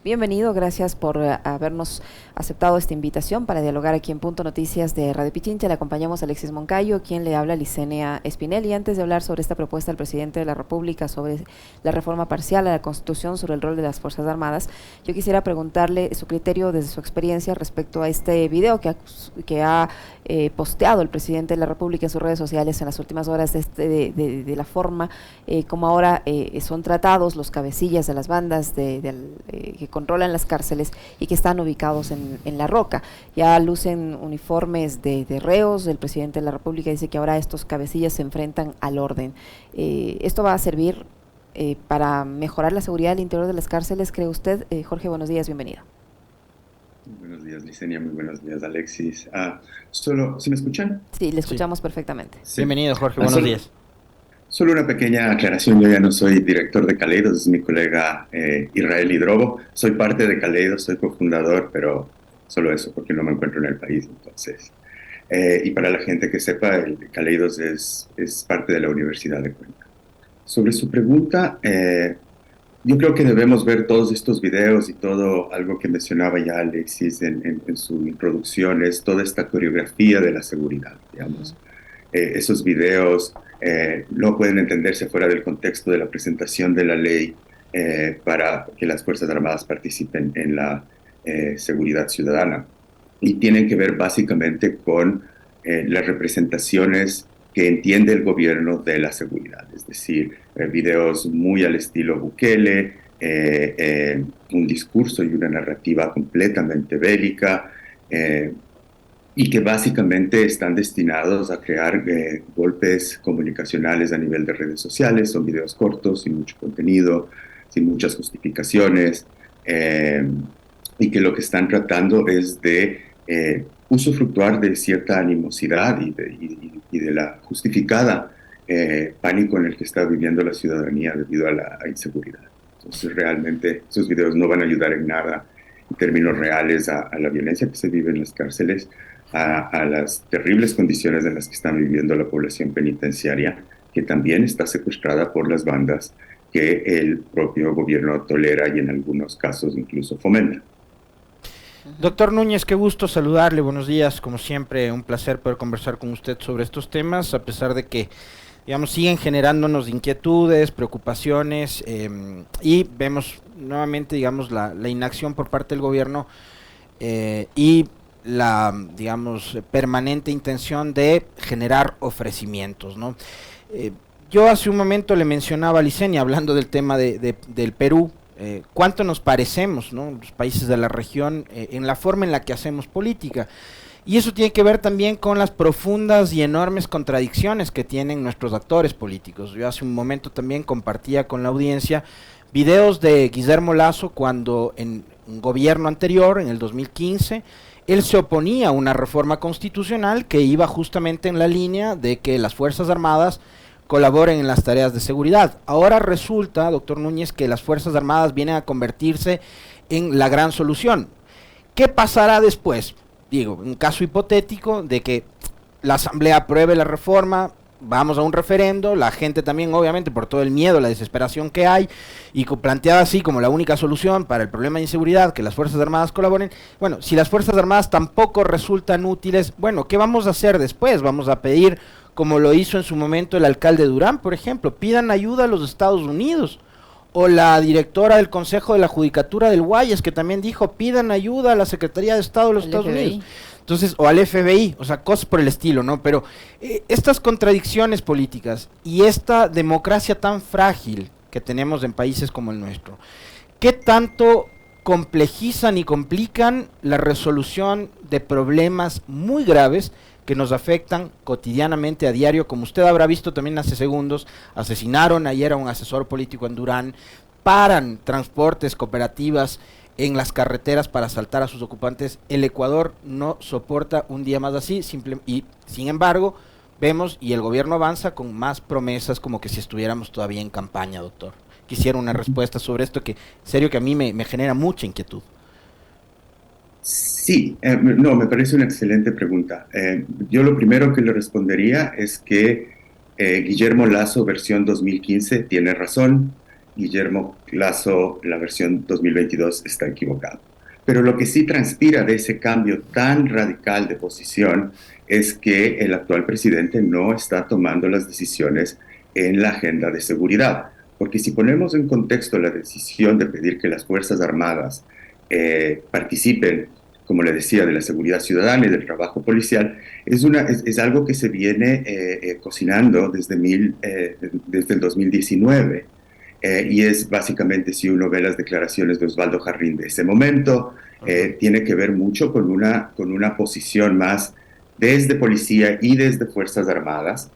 Bienvenido, gracias por habernos aceptado esta invitación para dialogar aquí en Punto Noticias de Radio Pichincha. Le acompañamos a Alexis Moncayo, quien le habla Licenia Espinel. Y antes de hablar sobre esta propuesta del presidente de la República sobre la reforma parcial a la Constitución sobre el rol de las Fuerzas Armadas, yo quisiera preguntarle su criterio desde su experiencia respecto a este video que ha posteado el presidente de la República en sus redes sociales en las últimas horas de la forma como ahora son tratados los cabecillas de las bandas que controlan las cárceles y que están ubicados en La Roca. Ya lucen uniformes de reos. El presidente de la República dice que ahora estos cabecillas se enfrentan al orden. ¿Esto va a servir para mejorar la seguridad al interior de las cárceles, cree usted? Jorge, buenos días, bienvenido. Muy buenos días, Licenia, muy buenos días, Alexis. ¿Sí me escuchan? Sí, le escuchamos perfectamente. Sí. Bienvenido, Jorge, buenos días. Solo una pequeña aclaración, yo ya no soy director de Caleidos, es mi colega Israel Hidrobo. Soy parte de Caleidos, soy cofundador, pero solo eso, porque no me encuentro en el país, entonces. Y para la gente que sepa, el Caleidos es parte de la Universidad de Cuenca. Sobre su pregunta, yo creo que debemos ver todos estos videos y todo algo que mencionaba ya Alexis en su introducción, es toda esta coreografía de la seguridad, digamos. Esos videos no pueden entenderse fuera del contexto de la presentación de la ley para que las Fuerzas Armadas participen en la seguridad ciudadana. Y tienen que ver básicamente con las representaciones que entiende el gobierno de la seguridad, es decir, videos muy al estilo Bukele, un discurso y una narrativa completamente bélica, y que básicamente están destinados a crear golpes comunicacionales a nivel de redes sociales. Son videos cortos, sin mucho contenido, sin muchas justificaciones, y que lo que están tratando es de usufructuar de cierta animosidad y de la justificada pánico en el que está viviendo la ciudadanía debido a la inseguridad. Entonces realmente esos videos no van a ayudar en nada en términos reales a la violencia que se vive en las cárceles, a las terribles condiciones en las que está viviendo la población penitenciaria, que también está secuestrada por las bandas que el propio gobierno tolera y en algunos casos incluso fomenta. Doctor Núñez, qué gusto saludarle, buenos días, como siempre, un placer poder conversar con usted sobre estos temas, a pesar de que, digamos, siguen generándonos inquietudes, preocupaciones, y vemos nuevamente, digamos, la inacción por parte del gobierno y la, digamos, permanente intención de generar ofrecimientos, ¿no? Yo hace un momento le mencionaba a Licenia, hablando del tema del Perú, cuánto nos parecemos, ¿no?, los países de la región en la forma en la que hacemos política. Y eso tiene que ver también con las profundas y enormes contradicciones que tienen nuestros actores políticos. Yo hace un momento también compartía con la audiencia videos de Guillermo Lasso cuando en un gobierno anterior, en el 2015, él se oponía a una reforma constitucional que iba justamente en la línea de que las Fuerzas Armadas colaboren en las tareas de seguridad. Ahora resulta, doctor Núñez, que las Fuerzas Armadas vienen a convertirse en la gran solución. ¿Qué pasará después? Digo, un caso hipotético de que la Asamblea apruebe la reforma, vamos a un referendo, la gente también, obviamente, por todo el miedo, la desesperación que hay, y planteada así como la única solución para el problema de inseguridad, que las Fuerzas Armadas colaboren. Bueno, si las Fuerzas Armadas tampoco resultan útiles, bueno, ¿qué vamos a hacer después? Vamos a pedir, como lo hizo en su momento el alcalde Durán, por ejemplo, pidan ayuda a los Estados Unidos, o la directora del Consejo de la Judicatura del Guayas, que también dijo, pidan ayuda a la Secretaría de Estado de los Estados Unidos. Entonces, o al FBI, o sea, cosas por el estilo, ¿no? Pero estas contradicciones políticas y esta democracia tan frágil que tenemos en países como el nuestro, ¿qué tanto complejizan y complican la resolución de problemas muy graves que nos afectan cotidianamente a diario? Como usted habrá visto también hace segundos, asesinaron ayer a un asesor político en Durán, paran transportes, cooperativas en las carreteras para asaltar a sus ocupantes. El Ecuador no soporta un día más así, y sin embargo vemos y el gobierno avanza con más promesas como que si estuviéramos todavía en campaña, doctor. Quisiera una respuesta sobre esto que, en serio, que a mí me genera mucha inquietud. Sí, no, me parece una excelente pregunta. Yo lo primero que le respondería es que Guillermo Lasso, versión 2015, tiene razón. Guillermo Lasso, la versión 2022, está equivocado. Pero lo que sí transpira de ese cambio tan radical de posición es que el actual presidente no está tomando las decisiones en la agenda de seguridad. Porque si ponemos en contexto la decisión de pedir que las Fuerzas Armadas participen, como le decía, de la seguridad ciudadana y del trabajo policial, es algo que se viene cocinando desde el 2019. Y es básicamente, si uno ve las declaraciones de Osvaldo Jarrín de ese momento, tiene que ver mucho con una posición más desde policía y desde Fuerzas Armadas,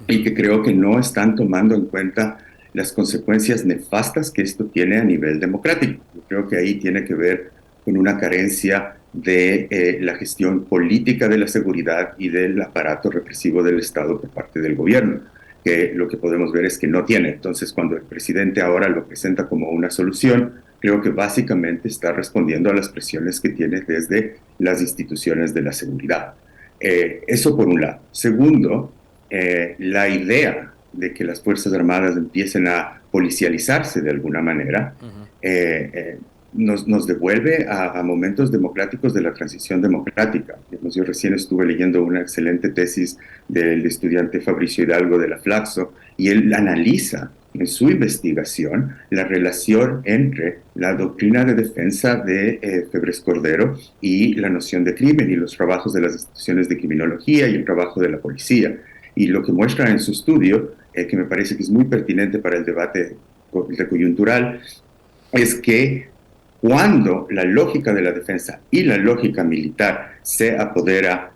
y que creo que no están tomando en cuenta las consecuencias nefastas que esto tiene a nivel democrático. Yo creo que ahí tiene que ver con una carencia de la gestión política de la seguridad y del aparato represivo del Estado por parte del gobierno, que lo que podemos ver es que no tiene. Entonces, cuando el presidente ahora lo presenta como una solución, creo que básicamente está respondiendo a las presiones que tiene desde las instituciones de la seguridad. Eso por un lado. Segundo, la idea de que las Fuerzas Armadas empiecen a policializarse de alguna manera, nos devuelve a momentos democráticos de la transición democrática. Yo recién estuve leyendo una excelente tesis del estudiante Fabricio Hidalgo de la Flaxo, y él analiza en su investigación la relación entre la doctrina de defensa de Febres Cordero y la noción de crimen y los trabajos de las instituciones de criminología y el trabajo de la policía. Y lo que muestra en su estudio, que me parece que es muy pertinente para el debate coyuntural, es que cuando la lógica de la defensa y la lógica militar se apodera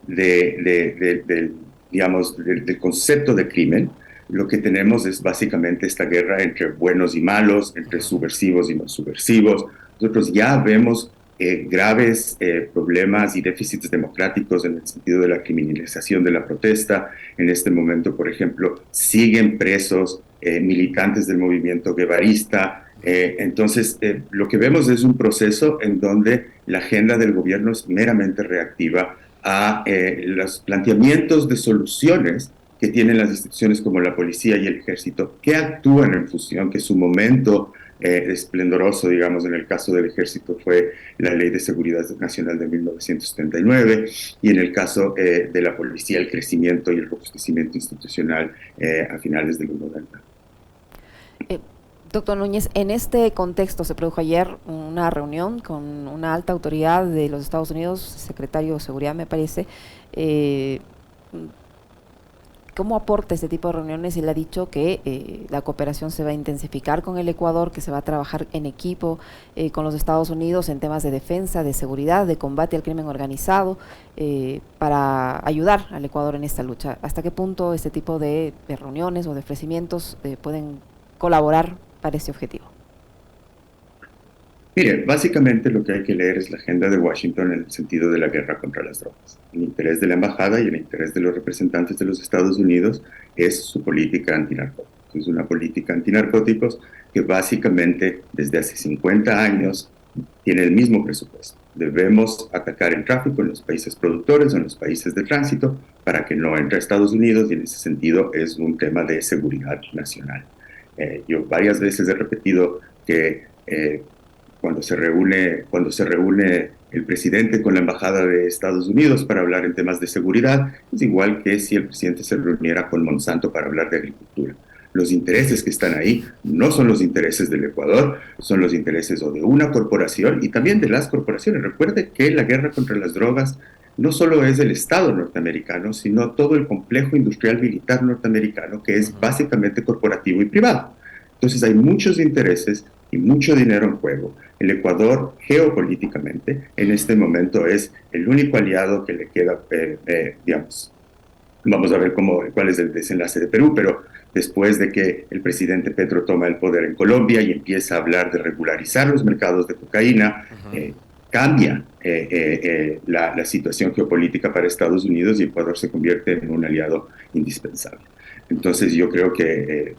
digamos, del concepto de crimen, lo que tenemos es básicamente esta guerra entre buenos y malos, entre subversivos y no subversivos. Nosotros ya vemos graves problemas y déficits democráticos en el sentido de la criminalización de la protesta. En este momento, por ejemplo, siguen presos militantes del movimiento guevarista. Entonces, lo que vemos es un proceso en donde la agenda del gobierno es meramente reactiva a los planteamientos de soluciones que tienen las instituciones como la policía y el ejército, que actúan en función, que su momento esplendoroso, digamos, en el caso del ejército fue la Ley de Seguridad Nacional de 1979, y en el caso de la policía, el crecimiento y el robustecimiento institucional a finales de los 90. Doctor Núñez, en este contexto se produjo ayer una reunión con una alta autoridad de los Estados Unidos, secretario de Seguridad me parece. ¿Cómo aporta este tipo de reuniones? Él ha dicho que la cooperación se va a intensificar con el Ecuador, que se va a trabajar en equipo con los Estados Unidos en temas de defensa, de seguridad, de combate al crimen organizado, para ayudar al Ecuador en esta lucha. ¿Hasta qué punto este tipo de reuniones o de ofrecimientos pueden colaborar para este objetivo? Mire, básicamente lo que hay que leer es la agenda de Washington en el sentido de la guerra contra las drogas. El interés de la embajada y el interés de los representantes de los Estados Unidos es su política antinarcóticos. Es una política antinarcóticos que básicamente desde hace 50 años tiene el mismo presupuesto. Debemos atacar el tráfico en los países productores o en los países de tránsito para que no entre a Estados Unidos, y en ese sentido es un tema de seguridad nacional. Yo varias veces he repetido que cuando se reúne el presidente con la embajada de Estados Unidos para hablar en temas de seguridad, es igual que si el presidente se reuniera con Monsanto para hablar de agricultura. Los intereses que están ahí no son los intereses del Ecuador, son los intereses o de una corporación y también de las corporaciones. Recuerde que la guerra contra las drogas no solo es del Estado norteamericano, sino todo el complejo industrial militar norteamericano, que es básicamente corporativo y privado. Entonces hay muchos intereses y mucho dinero en juego. El Ecuador, geopolíticamente, en este momento es el único aliado que le queda, digamos, vamos a ver cuál es el desenlace de Perú, pero después de que el presidente Petro toma el poder en Colombia y empieza a hablar de regularizar los mercados de cocaína, cambia la situación geopolítica para Estados Unidos y Ecuador se convierte en un aliado indispensable. Entonces yo creo que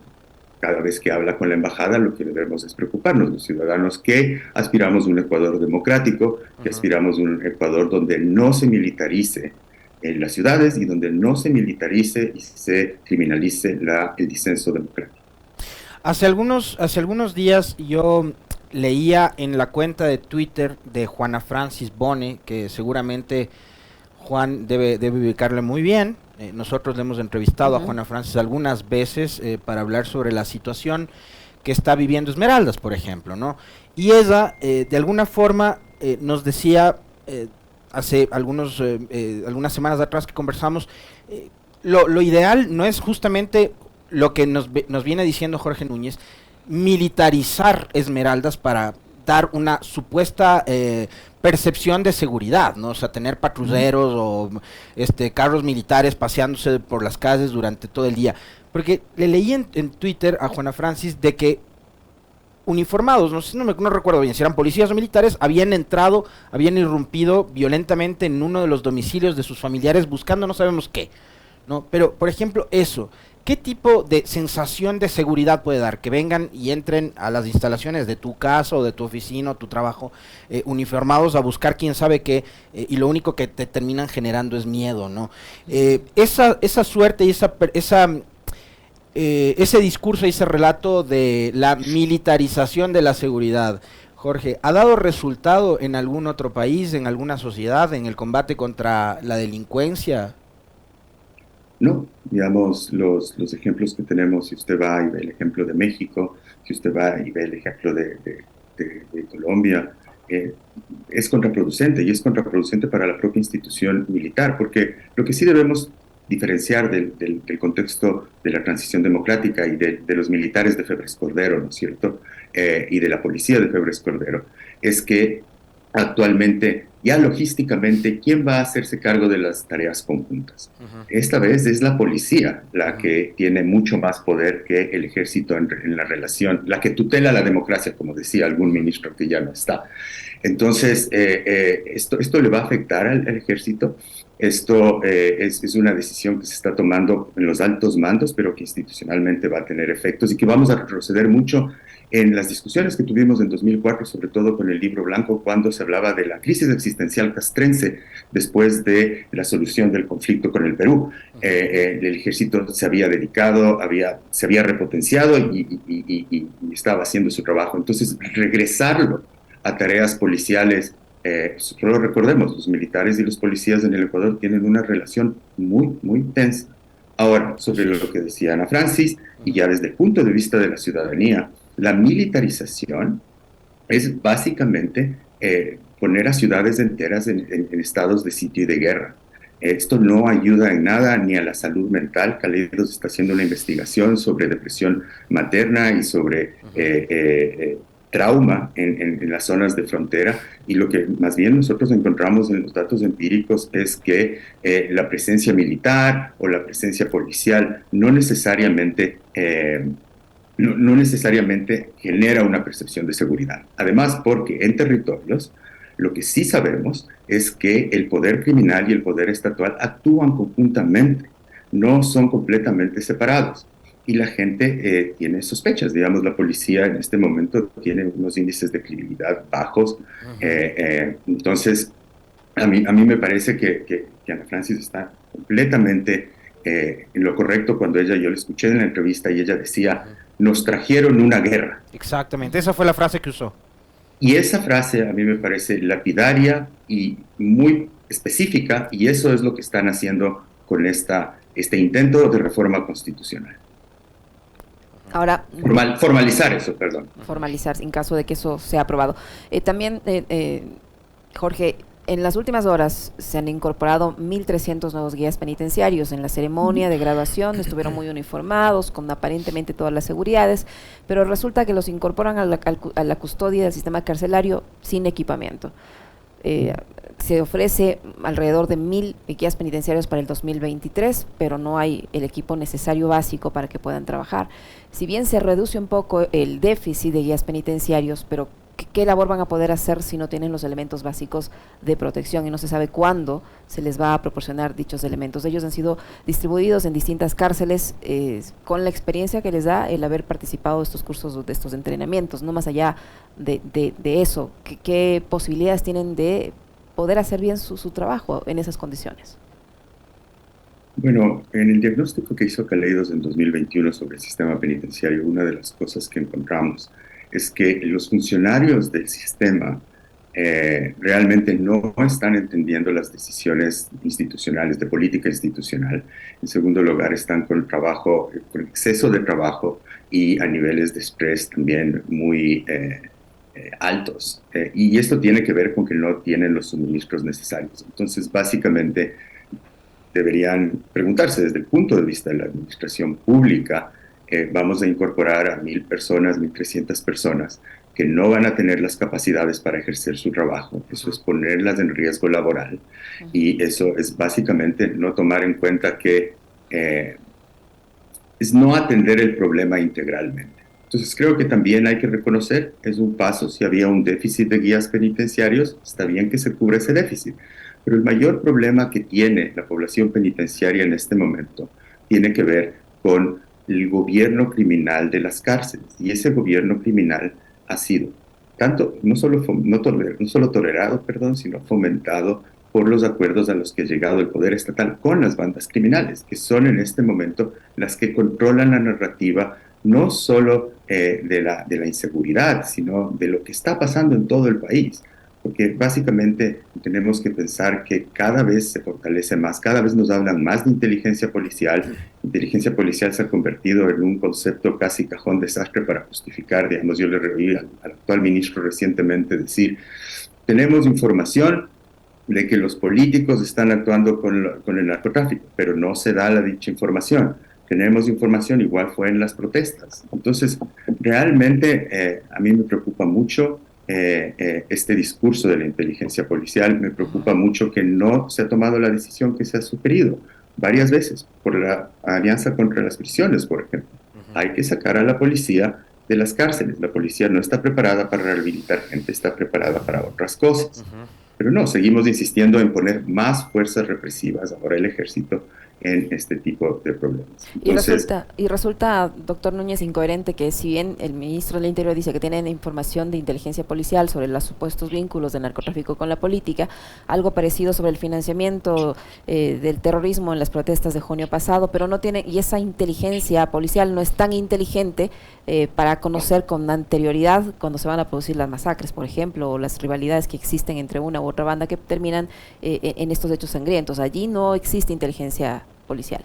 cada vez que habla con la embajada, lo que debemos es preocuparnos, los ciudadanos que aspiramos a un Ecuador democrático, que aspiramos a un Ecuador donde no se militarice en las ciudades y donde no se militarice y se criminalice el disenso democrático. Hace algunos días yo leía en la cuenta de Twitter de Juana Francis Bone, que seguramente Juan debe ubicarle muy bien. Nosotros le hemos entrevistado a Juana Francis algunas veces para hablar sobre la situación que está viviendo Esmeraldas, por ejemplo, ¿no? Y ella, de alguna forma, nos decía, hace algunas semanas atrás que conversamos, lo ideal no es justamente lo que nos viene diciendo Jorge Núñez, militarizar Esmeraldas para dar una supuesta percepción de seguridad, ¿no? O sea, tener patrulleros o carros militares paseándose por las calles durante todo el día. Porque le leí en Twitter a Juana Francis de que uniformados, no recuerdo bien si eran policías o militares, habían irrumpido violentamente en uno de los domicilios de sus familiares buscando no sabemos qué, ¿no? Pero, por ejemplo, eso, ¿qué tipo de sensación de seguridad puede dar? Que vengan y entren a las instalaciones de tu casa o de tu oficina o tu trabajo uniformados a buscar quién sabe qué, y lo único que te terminan generando es miedo, ¿no? Esa suerte y ese discurso y ese relato de la militarización de la seguridad, Jorge, ¿ha dado resultado en algún otro país, en alguna sociedad, en el combate contra la delincuencia? No, digamos, los ejemplos que tenemos, si usted va y ve el ejemplo de México, si usted va y ve el ejemplo de Colombia, es contraproducente, y es contraproducente para la propia institución militar, porque lo que sí debemos diferenciar del contexto de la transición democrática y de los militares de Febres Cordero, ¿no es cierto?, y de la policía de Febres Cordero, es que actualmente, ya logísticamente, ¿quién va a hacerse cargo de las tareas conjuntas? Esta vez es la policía la que tiene mucho más poder que el ejército en la relación, la que tutela la democracia, como decía algún ministro que ya no está. Entonces, esto le va a afectar al ejército. Esto es una decisión que se está tomando en los altos mandos, pero que institucionalmente va a tener efectos y que vamos a retroceder mucho en las discusiones que tuvimos en 2004, sobre todo con el Libro Blanco, cuando se hablaba de la crisis existencial castrense después de la solución del conflicto con el Perú. El ejército se había dedicado, se había repotenciado y estaba haciendo su trabajo. Entonces, regresarlo a tareas policiales, solo recordemos, los militares y los policías en el Ecuador tienen una relación muy, muy tensa. Ahora, sobre lo que decía Ana Francis, y ya desde el punto de vista de la ciudadanía, la militarización es básicamente poner a ciudades enteras en estados de sitio y de guerra. Esto no ayuda en nada ni a la salud mental. Caleidos está haciendo una investigación sobre depresión materna y sobre trauma en las zonas de frontera, y lo que más bien nosotros encontramos en los datos empíricos es que la presencia militar o la presencia policial no necesariamente genera una percepción de seguridad. Además, porque en territorios lo que sí sabemos es que el poder criminal y el poder estatal actúan conjuntamente, no son completamente separados. Y la gente tiene sospechas. Digamos, la policía en este momento tiene unos índices de criminalidad bajos. Entonces, a mí me parece que Ana Francis está completamente en lo correcto cuando yo la escuché en la entrevista y ella decía, nos trajeron una guerra. Exactamente, esa fue la frase que usó. Y esa frase a mí me parece lapidaria y muy específica, y eso es lo que están haciendo con este intento de reforma constitucional. Ahora, formalizar eso, perdón. Formalizar, en caso de que eso sea aprobado. También, Jorge, en las últimas horas se han incorporado 1.300 nuevos guías penitenciarios. En la ceremonia de graduación estuvieron muy uniformados, con aparentemente todas las seguridades, pero resulta que los incorporan a la custodia del sistema carcelario sin equipamiento. Se ofrece alrededor de 1.000 guías penitenciarios para el 2023, pero no hay el equipo necesario básico para que puedan trabajar. Si bien se reduce un poco el déficit de guías penitenciarios, pero ¿qué labor van a poder hacer si no tienen los elementos básicos de protección y no se sabe cuándo se les va a proporcionar dichos elementos? Ellos han sido distribuidos en distintas cárceles con la experiencia que les da el haber participado de estos cursos, de estos entrenamientos, no más allá de eso. ¿Qué posibilidades tienen de poder hacer bien su trabajo en esas condiciones? Bueno, en el diagnóstico que hizo Caleidos en 2021 sobre el sistema penitenciario, una de las cosas que encontramos es que los funcionarios del sistema realmente no están entendiendo las decisiones institucionales, de política institucional. En segundo lugar, están con trabajo, con exceso de trabajo y a niveles de estrés también muy altos. Y esto tiene que ver con que no tienen los suministros necesarios. Entonces, básicamente, deberían preguntarse desde el punto de vista de la administración pública, vamos a incorporar a 1.000 personas, 1.300 personas que no van a tener las capacidades para ejercer su trabajo. Eso es ponerlas en riesgo laboral. Y eso es básicamente no tomar en cuenta que es no atender el problema integralmente. Entonces creo que también hay que reconocer, es un paso, si había un déficit de guías penitenciarios, está bien que se cubra ese déficit. Pero el mayor problema que tiene la población penitenciaria en este momento tiene que ver con el gobierno criminal de las cárceles. Y ese gobierno criminal ha sido tanto, no solo tolerado, sino fomentado por los acuerdos a los que ha llegado el poder estatal con las bandas criminales, que son en este momento las que controlan la narrativa no solo de la inseguridad, sino de lo que está pasando en todo el país. Porque básicamente tenemos que pensar que cada vez se fortalece más, cada vez nos hablan más de inteligencia policial. Inteligencia policial se ha convertido en un concepto casi cajón desastre para justificar, digamos, yo le oí al actual ministro recientemente decir, tenemos información de que los políticos están actuando con el narcotráfico, pero no se da la dicha información. Tenemos información, igual fue en las protestas. Entonces, realmente a mí me preocupa mucho este discurso de la inteligencia policial. Me preocupa mucho que no se ha tomado la decisión que se ha sugerido varias veces por la Alianza contra las Prisiones, por ejemplo. Hay que sacar a la policía de las cárceles. La policía no está preparada para rehabilitar gente, está preparada para otras cosas. Pero no, seguimos insistiendo en poner más fuerzas represivas, ahora el ejército, en este tipo de problemas. Entonces, y resulta, doctor Núñez, incoherente que si bien el ministro del Interior dice que tienen información de inteligencia policial sobre los supuestos vínculos del narcotráfico con la política, algo parecido sobre el financiamiento del terrorismo en las protestas de junio pasado, pero no tiene, y esa inteligencia policial no es tan inteligente para conocer con anterioridad cuando se van a producir las masacres, por ejemplo, o las rivalidades que existen entre una u otra banda que terminan en estos hechos sangrientos. Allí no existe inteligencia policial.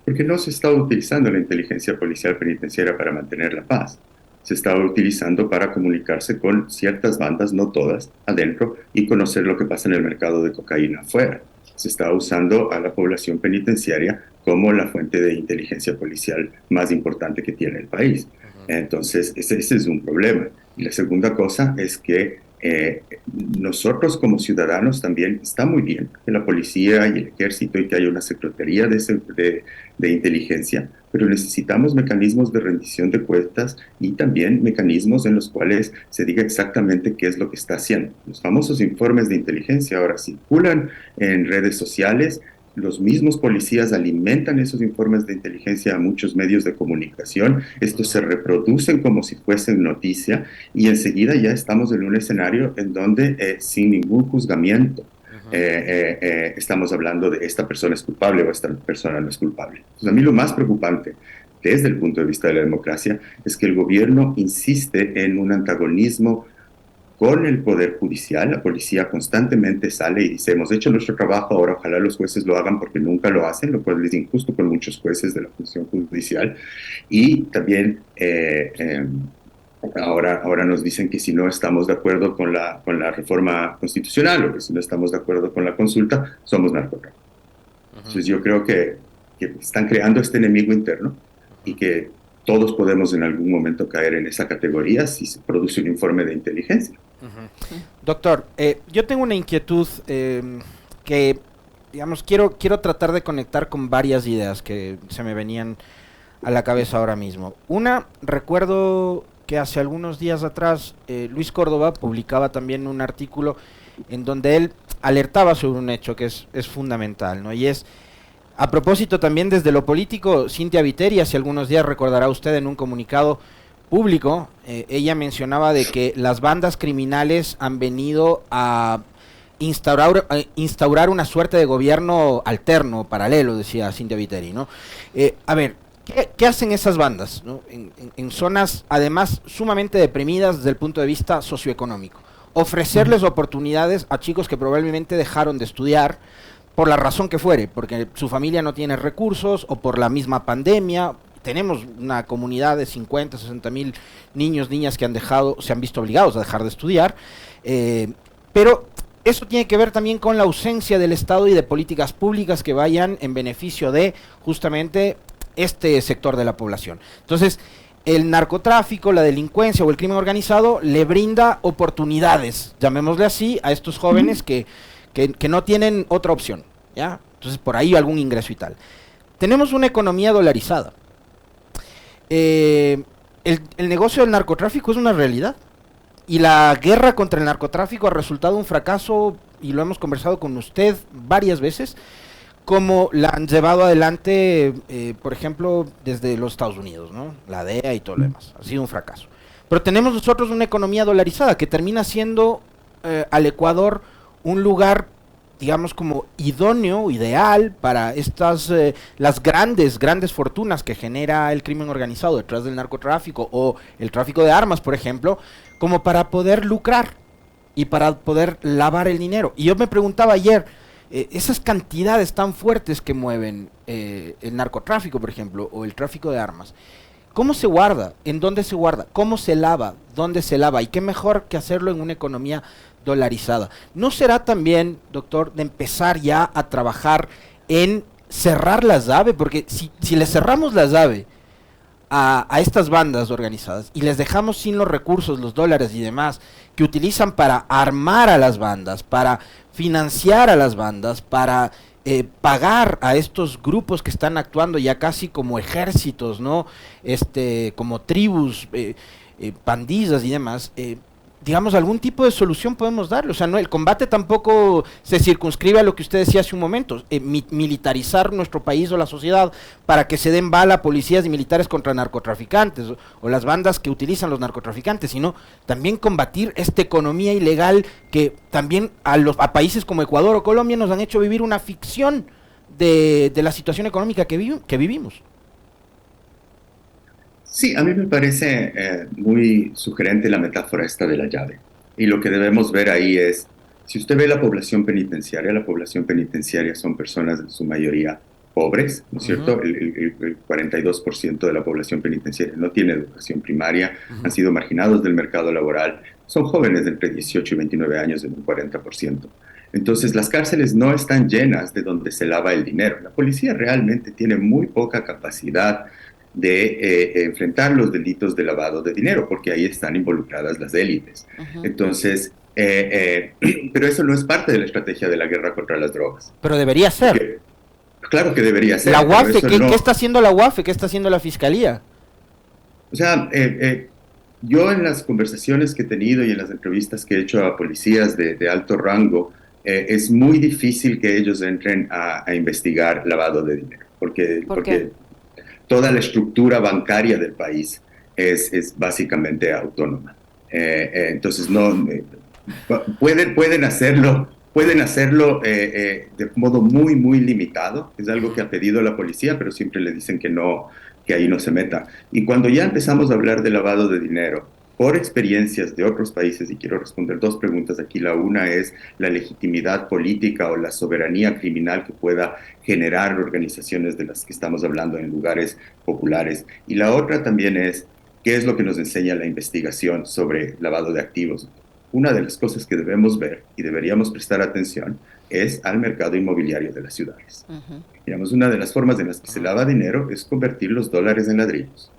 Porque no se está utilizando la inteligencia policial penitenciaria para mantener la paz. Se está utilizando para comunicarse con ciertas bandas, no todas, adentro, y conocer lo que pasa en el mercado de cocaína afuera. Se está usando a la población penitenciaria como la fuente de inteligencia policial más importante que tiene el país. Entonces, ese es un problema. Y la segunda cosa es que nosotros como ciudadanos también está muy bien que la policía y el ejército y que haya una secretaría de inteligencia, pero necesitamos mecanismos de rendición de cuentas y también mecanismos en los cuales se diga exactamente qué es lo que está haciendo. Los famosos informes de inteligencia ahora circulan en redes sociales. Los mismos policías alimentan esos informes de inteligencia a muchos medios de comunicación. Estos se reproducen como si fuesen noticia y enseguida ya estamos en un escenario en donde sin ningún juzgamiento estamos hablando de esta persona es culpable o esta persona no es culpable. Entonces, a mí lo más preocupante desde el punto de vista de la democracia es que el gobierno insiste en un antagonismo con el Poder Judicial. La policía constantemente sale y dice, hemos hecho nuestro trabajo, ahora ojalá los jueces lo hagan porque nunca lo hacen, lo cual es injusto con muchos jueces de la función judicial. Y también ahora nos dicen que si no estamos de acuerdo con la reforma constitucional o que si no estamos de acuerdo con la consulta, somos narcotráficos. Entonces yo creo que están creando este enemigo interno y que todos podemos en algún momento caer en esa categoría si se produce un informe de inteligencia. Doctor, yo tengo una inquietud que, digamos, quiero tratar de conectar con varias ideas que se me venían a la cabeza ahora mismo. Una, recuerdo que hace algunos días atrás Luis Córdoba publicaba también un artículo en donde él alertaba sobre un hecho que es fundamental, ¿no? Y es, a propósito también desde lo político, Cynthia Viteri, hace algunos días, recordará usted en un comunicado público, ella mencionaba de que las bandas criminales han venido a instaurar una suerte de gobierno alterno, paralelo, decía Cynthia Viteri, ¿no? A ver, ¿qué hacen esas bandas, ¿no? En zonas, además, sumamente deprimidas desde el punto de vista socioeconómico? Ofrecerles oportunidades a chicos que probablemente dejaron de estudiar por la razón que fuere, porque su familia no tiene recursos o por la misma pandemia. Tenemos una comunidad de 50, 60 mil niños, niñas que se han visto obligados a dejar de estudiar, pero eso tiene que ver también con la ausencia del Estado y de políticas públicas que vayan en beneficio de justamente este sector de la población. Entonces, el narcotráfico, la delincuencia o el crimen organizado le brinda oportunidades, llamémosle así, a estos jóvenes que no tienen otra opción, ¿ya? Entonces, por ahí algún ingreso y tal. Tenemos una economía dolarizada. El negocio del narcotráfico es una realidad y la guerra contra el narcotráfico ha resultado un fracaso, y lo hemos conversado con usted varias veces, como la han llevado adelante, por ejemplo, desde los Estados Unidos, ¿no? La DEA y todo lo demás. Ha sido un fracaso. Pero tenemos nosotros una economía dolarizada que termina siendo al Ecuador un lugar, digamos, como idóneo, ideal para las grandes fortunas que genera el crimen organizado detrás del narcotráfico o el tráfico de armas, por ejemplo, como para poder lucrar y para poder lavar el dinero. Y yo me preguntaba ayer, esas cantidades tan fuertes que mueven el narcotráfico, por ejemplo, o el tráfico de armas, ¿cómo se guarda? ¿En dónde se guarda? ¿Cómo se lava? ¿Dónde se lava? Y qué mejor que hacerlo en una economía dolarizada. ¿No será también, doctor, de empezar ya a trabajar en cerrar la llave? Porque si le cerramos la llave a estas bandas organizadas y les dejamos sin los recursos, los dólares y demás que utilizan para armar a las bandas, para financiar a las bandas, para pagar a estos grupos que están actuando ya casi como ejércitos, ¿no? Como tribus, pandillas y demás, digamos, algún tipo de solución podemos darle. O sea, no, el combate tampoco se circunscribe a lo que usted decía hace un momento, militarizar nuestro país o la sociedad para que se den bala a policías y militares contra narcotraficantes o las bandas que utilizan los narcotraficantes, sino también combatir esta economía ilegal que también a países como Ecuador o Colombia nos han hecho vivir una ficción de la situación económica que vivimos. Sí, a mí me parece muy sugerente la metáfora esta de la llave. Y lo que debemos ver ahí es, si usted ve la población penitenciaria son personas en su mayoría pobres, ¿no es cierto? El 42% de la población penitenciaria no tiene educación primaria, han sido marginados del mercado laboral, son jóvenes de entre 18 y 29 años en un 40%. Entonces, las cárceles no están llenas de donde se lava el dinero. La policía realmente tiene muy poca capacidad de enfrentar los delitos de lavado de dinero, porque ahí están involucradas las élites. Entonces, pero eso no es parte de la estrategia de la guerra contra las drogas. Pero debería ser. Porque, claro que debería ser. La UAFE, ¿qué está haciendo la UAFE? ¿Qué está haciendo la Fiscalía? O sea, yo en las conversaciones que he tenido y en las entrevistas que he hecho a policías de alto rango, es muy difícil que ellos entren a investigar lavado de dinero, porque toda la estructura bancaria del país es básicamente autónoma. Entonces, pueden hacerlo de modo muy, muy limitado. Es algo que ha pedido la policía, pero siempre le dicen que no, que ahí no se meta. Y cuando ya empezamos a hablar de lavado de dinero, por experiencias de otros países, y quiero responder dos preguntas aquí. La una es la legitimidad política o la soberanía criminal que pueda generar organizaciones de las que estamos hablando en lugares populares. Y la otra también es qué es lo que nos enseña la investigación sobre lavado de activos. Una de las cosas que debemos ver y deberíamos prestar atención es al mercado inmobiliario de las ciudades. Digamos, una de las formas en las que se lava dinero es convertir los dólares en ladrillos.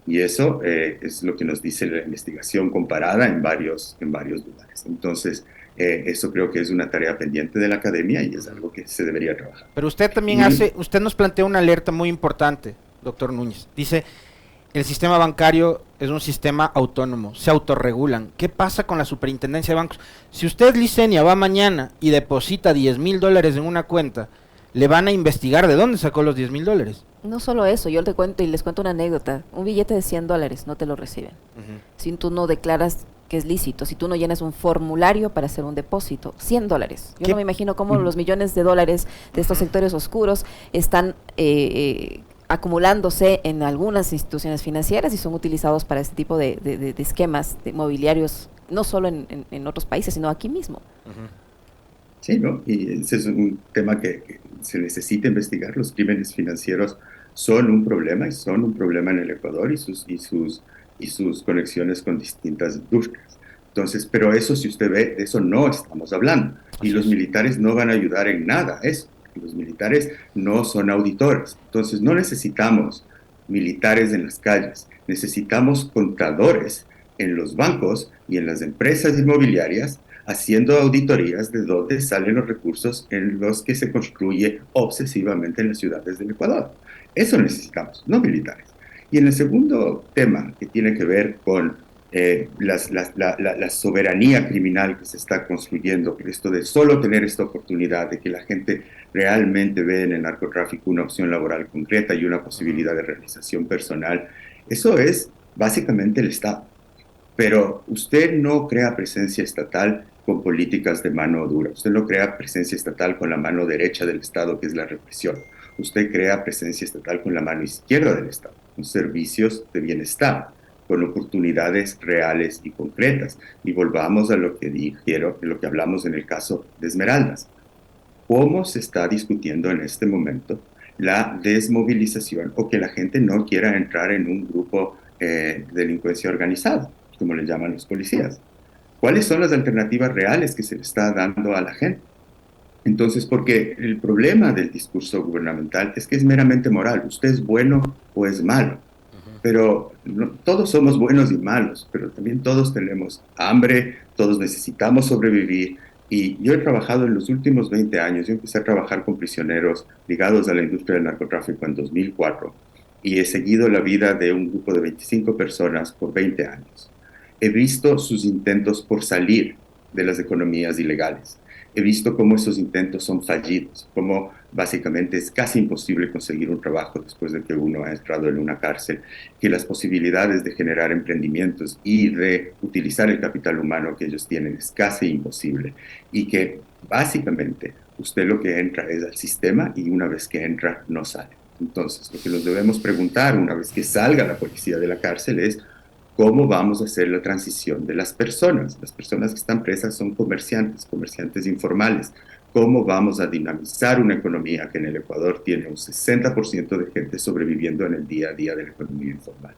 Y eso es lo que nos dice la investigación comparada en varios lugares. Entonces, eso creo que es una tarea pendiente de la academia y es algo que se debería trabajar. Pero usted también usted nos plantea una alerta muy importante, doctor Núñez. Dice, el sistema bancario es un sistema autónomo, se autorregulan. ¿Qué pasa con la superintendencia de bancos? Si usted, Licenia, va mañana y deposita $10,000 en una cuenta, le van a investigar de dónde sacó los $10,000. No solo eso, yo les cuento una anécdota. Un billete de $100 no te lo reciben. Si tú no declaras que es lícito. Si tú no llenas un formulario para hacer un depósito, $100. Yo ¿Qué? no me imagino cómo los millones de dólares de estos sectores oscuros están acumulándose en algunas instituciones financieras y son utilizados para este tipo de esquemas de mobiliarios, no solo en otros países, sino aquí mismo. Sí, ¿no? Y ese es un tema que se necesita investigar. Los crímenes financieros son un problema y son un problema en el Ecuador y sus conexiones con distintas industrias. Entonces, pero eso, si usted ve, de eso no estamos hablando. Y Así los es. militares no van a ayudar en nada a eso. Los militares no son auditores. Entonces, no necesitamos militares en las calles. Necesitamos contadores en los bancos y en las empresas inmobiliarias haciendo auditorías de dónde salen los recursos en los que se construye obsesivamente en las ciudades del Ecuador. Eso necesitamos, no militares. Y en el segundo tema, que tiene que ver con la soberanía criminal que se está construyendo, esto de solo tener esta oportunidad, de que la gente realmente ve en el narcotráfico una opción laboral concreta y una posibilidad de realización personal, eso es básicamente el Estado. Pero usted no crea presencia estatal con políticas de mano dura. Usted no crea presencia estatal con la mano derecha del Estado, que es la represión. Usted crea presencia estatal con la mano izquierda del Estado, con servicios de bienestar, con oportunidades reales y concretas. Y volvamos a lo que dijeron, lo que hablamos en el caso de Esmeraldas. ¿Cómo se está discutiendo en este momento la desmovilización o que la gente no quiera entrar en un grupo de delincuencia organizada, como le llaman los policías? ¿Cuáles son las alternativas reales que se le está dando a la gente? Entonces, porque el problema del discurso gubernamental es que es meramente moral. Usted es bueno o es malo. Pero no, todos somos buenos y malos, pero también todos tenemos hambre, todos necesitamos sobrevivir. Y yo he trabajado en los últimos 20 años, yo empecé a trabajar con prisioneros ligados a la industria del narcotráfico en 2004 y he seguido la vida de un grupo de 25 personas por 20 años. He visto sus intentos por salir de las economías ilegales. He visto cómo esos intentos son fallidos, cómo básicamente es casi imposible conseguir un trabajo después de que uno ha entrado en una cárcel, que las posibilidades de generar emprendimientos y de utilizar el capital humano que ellos tienen es casi imposible y que básicamente usted lo que entra es al sistema y una vez que entra no sale. Entonces, lo que nos debemos preguntar una vez que salga la policía de la cárcel es ¿cómo vamos a hacer la transición de las personas? Las personas que están presas son comerciantes, comerciantes informales. ¿Cómo vamos a dinamizar una economía que en el Ecuador tiene un 60% de gente sobreviviendo en el día a día de la economía informal?